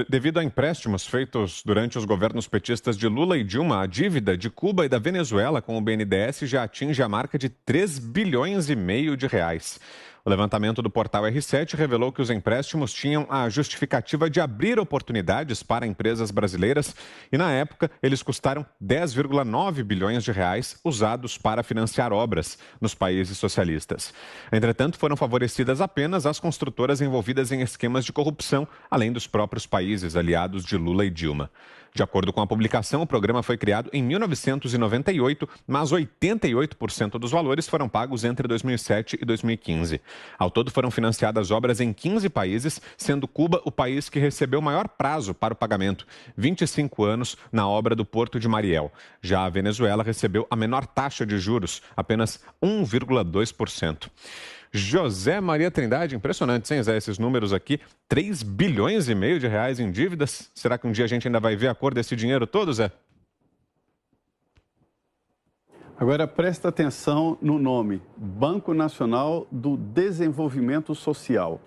Devido a empréstimos feitos durante os governos petistas de Lula e Dilma, a dívida de Cuba e da Venezuela com o BNDES já atinge a marca de 3 bilhões e meio de reais. O levantamento do portal R7 revelou que os empréstimos tinham a justificativa de abrir oportunidades para empresas brasileiras e, na época, eles custaram 10,9 bilhões de reais usados para financiar obras nos países socialistas. Entretanto, foram favorecidas apenas as construtoras envolvidas em esquemas de corrupção, além dos próprios países aliados de Lula e Dilma. De acordo com a publicação, o programa foi criado em 1998, mas 88% dos valores foram pagos entre 2007 e 2015. Ao todo, foram financiadas obras em 15 países, sendo Cuba o país que recebeu maior prazo para o pagamento, 25 anos, na obra do Porto de Mariel. Já a Venezuela recebeu a menor taxa de juros, apenas 1,2%. José Maria Trindade, impressionante, hein, Zé, esses números aqui, 3 bilhões e meio de reais em dívidas. Será que um dia a gente ainda vai ver a cor desse dinheiro todo, Zé? Agora presta atenção no nome, Banco Nacional do Desenvolvimento Social.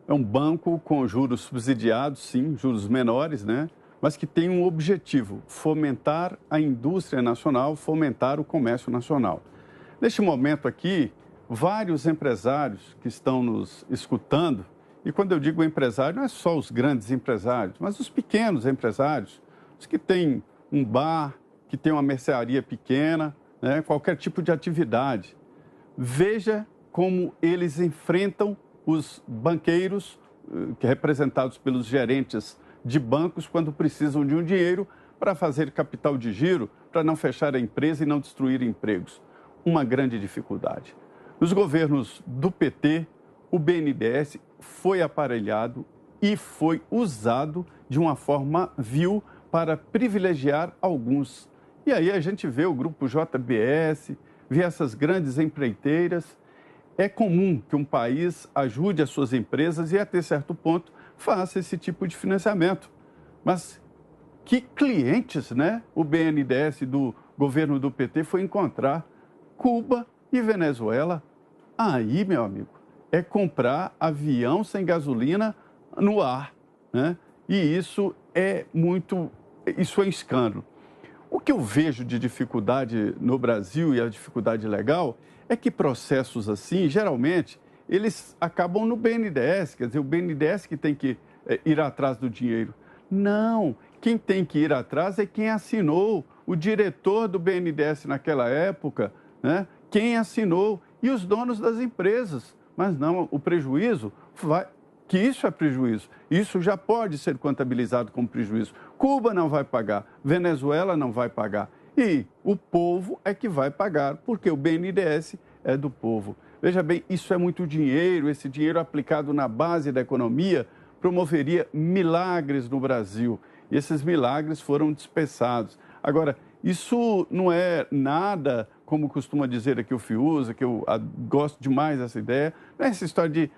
É um banco com juros subsidiados, sim, juros menores, né? Mas que tem um objetivo, fomentar a indústria nacional, fomentar o comércio nacional. Neste momento aqui, vários empresários que estão nos escutando, e quando eu digo empresário, não é só os grandes empresários, mas os pequenos empresários, os que têm um bar, que têm uma mercearia pequena, né, qualquer tipo de atividade. Veja como eles enfrentam os banqueiros, representados pelos gerentes de bancos, quando precisam de um dinheiro para fazer capital de giro, para não fechar a empresa e não destruir empregos. Uma grande dificuldade. Nos governos do PT, o BNDES foi aparelhado e foi usado de uma forma vil para privilegiar alguns. E aí a gente vê o grupo JBS, vê essas grandes empreiteiras. É comum que um país ajude as suas empresas e, até certo ponto, faça esse tipo de financiamento. Mas que clientes, né, o BNDES do governo do PT foi encontrar? Cuba e Venezuela. Aí, meu amigo, é comprar avião sem gasolina no ar, né? E isso é escândalo. O que eu vejo de dificuldade no Brasil e a dificuldade legal é que processos assim, geralmente, eles acabam no BNDES, quer dizer, o BNDES que tem que ir atrás do dinheiro. Não, quem tem que ir atrás é quem assinou, o diretor do BNDES naquela época, né? Quem assinou e os donos das empresas. Mas não, o prejuízo vai... Que isso é prejuízo. Isso já pode ser contabilizado como prejuízo. Cuba não vai pagar, Venezuela não vai pagar. E o povo é que vai pagar, porque o BNDES é do povo. Veja bem, isso é muito dinheiro, esse dinheiro aplicado na base da economia promoveria milagres no Brasil. E esses milagres foram dispensados. Agora, isso não é nada, como costuma dizer aqui o Fiuza, que eu gosto demais dessa ideia, não é essa história de,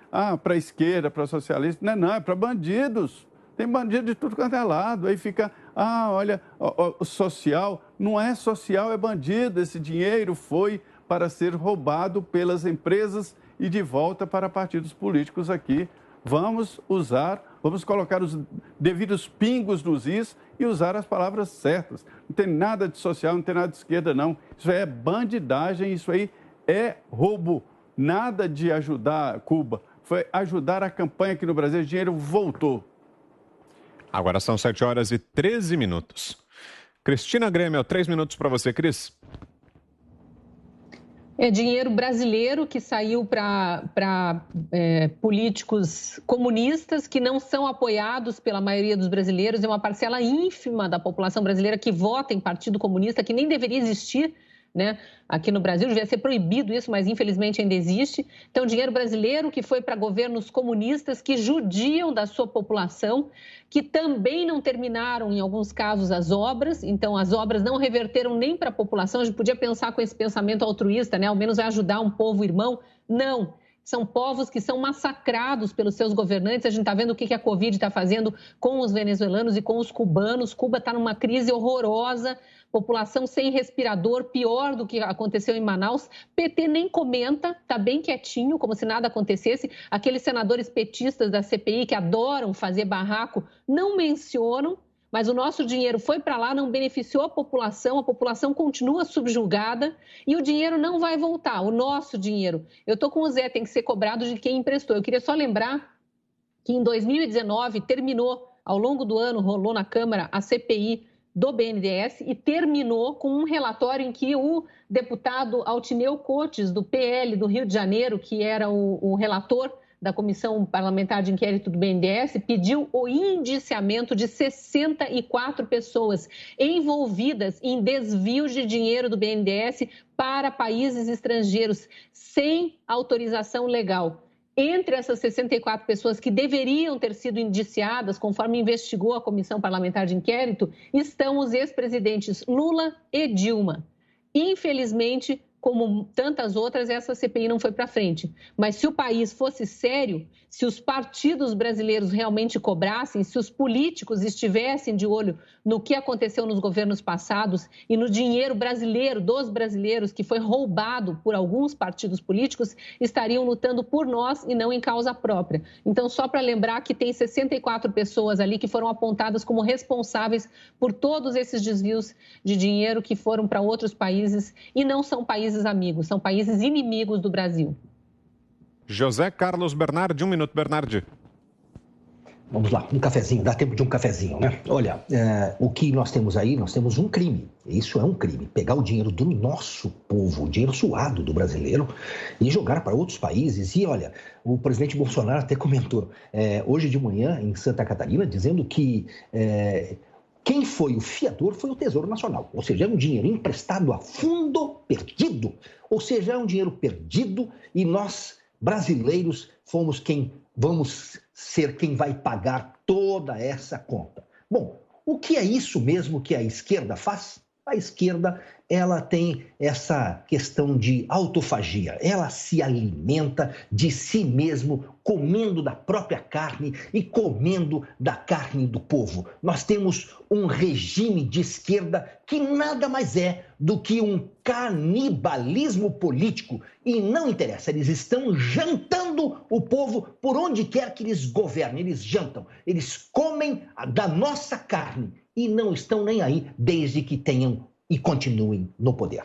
para a esquerda, para socialista, não, é para bandidos. Tem bandido de tudo quanto é lado. Aí fica, olha, o social, não é social, é bandido. Esse dinheiro foi para ser roubado pelas empresas e de volta para partidos políticos aqui. Vamos colocar os devidos pingos nos is e usar as palavras certas. Não tem nada de social, não tem nada de esquerda, não. Isso aí é bandidagem, isso aí é roubo. Nada de ajudar Cuba. Foi ajudar a campanha aqui no Brasil, o dinheiro voltou. Agora são 7h13. Cristina Grêmio, 3 minutos para você, Cris. É dinheiro brasileiro que saiu para políticos comunistas que não são apoiados pela maioria dos brasileiros. É uma parcela ínfima da população brasileira que vota em partido comunista, que nem deveria existir, né? Aqui no Brasil, devia ser proibido isso, mas infelizmente ainda existe. Então, dinheiro brasileiro que foi para governos comunistas que judiam da sua população, que também não terminaram, em alguns casos, as obras. Então, as obras não reverteram nem para a população. A gente podia pensar com esse pensamento altruísta, né? Ao menos vai ajudar um povo irmão. Não. São povos que são massacrados pelos seus governantes. A gente está vendo o que a Covid está fazendo com os venezuelanos e com os cubanos. Cuba está numa crise horrorosa. população sem respirador, pior do que aconteceu em Manaus. PT nem comenta, está bem quietinho, como se nada acontecesse. Aqueles senadores petistas da CPI que adoram fazer barraco não mencionam, mas o nosso dinheiro foi para lá, não beneficiou a população continua subjugada e o dinheiro não vai voltar, o nosso dinheiro. Eu estou com o Zé, tem que ser cobrado de quem emprestou. Eu queria só lembrar que em 2019 terminou, ao longo do ano, rolou na Câmara a CPI do BNDES e terminou com um relatório em que o deputado Altineu Cotes, do PL do Rio de Janeiro, que era o relator da Comissão Parlamentar de Inquérito do BNDES, pediu o indiciamento de 64 pessoas envolvidas em desvios de dinheiro do BNDES para países estrangeiros sem autorização legal. Entre essas 64 pessoas que deveriam ter sido indiciadas, conforme investigou a Comissão Parlamentar de Inquérito, estão os ex-presidentes Lula e Dilma. Infelizmente, como tantas outras, essa CPI não foi para frente. Mas se o país fosse sério, se os partidos brasileiros realmente cobrassem, se os políticos estivessem de olho no que aconteceu nos governos passados e no dinheiro brasileiro, dos brasileiros, que foi roubado por alguns partidos políticos, estariam lutando por nós e não em causa própria. Então, só para lembrar que tem 64 pessoas ali que foram apontadas como responsáveis por todos esses desvios de dinheiro que foram para outros países e não são países amigos, são países inimigos do Brasil. José Carlos Bernardi, 1 minuto, Bernardi. Vamos lá, um cafezinho, dá tempo de um cafezinho, né? Olha, o que nós temos aí, nós temos um crime. Isso é um crime. Pegar o dinheiro do nosso povo, o dinheiro suado do brasileiro e jogar para outros países. E olha, o presidente Bolsonaro até comentou hoje de manhã em Santa Catarina, dizendo que quem foi o fiador foi o Tesouro Nacional. Ou seja, é um dinheiro emprestado a fundo perdido. Ou seja, é um dinheiro perdido e nós, brasileiros, vamos ser quem vai pagar toda essa conta. Bom, o que é isso mesmo que a esquerda faz? A esquerda, ela tem essa questão de autofagia. Ela se alimenta de si mesmo, comendo da própria carne e comendo da carne do povo. Nós temos um regime de esquerda que nada mais é do que um canibalismo político. E não interessa, eles estão jantando o povo por onde quer que eles governem. Eles jantam, eles comem da nossa carne e não estão nem aí desde que tenham e continuem no poder.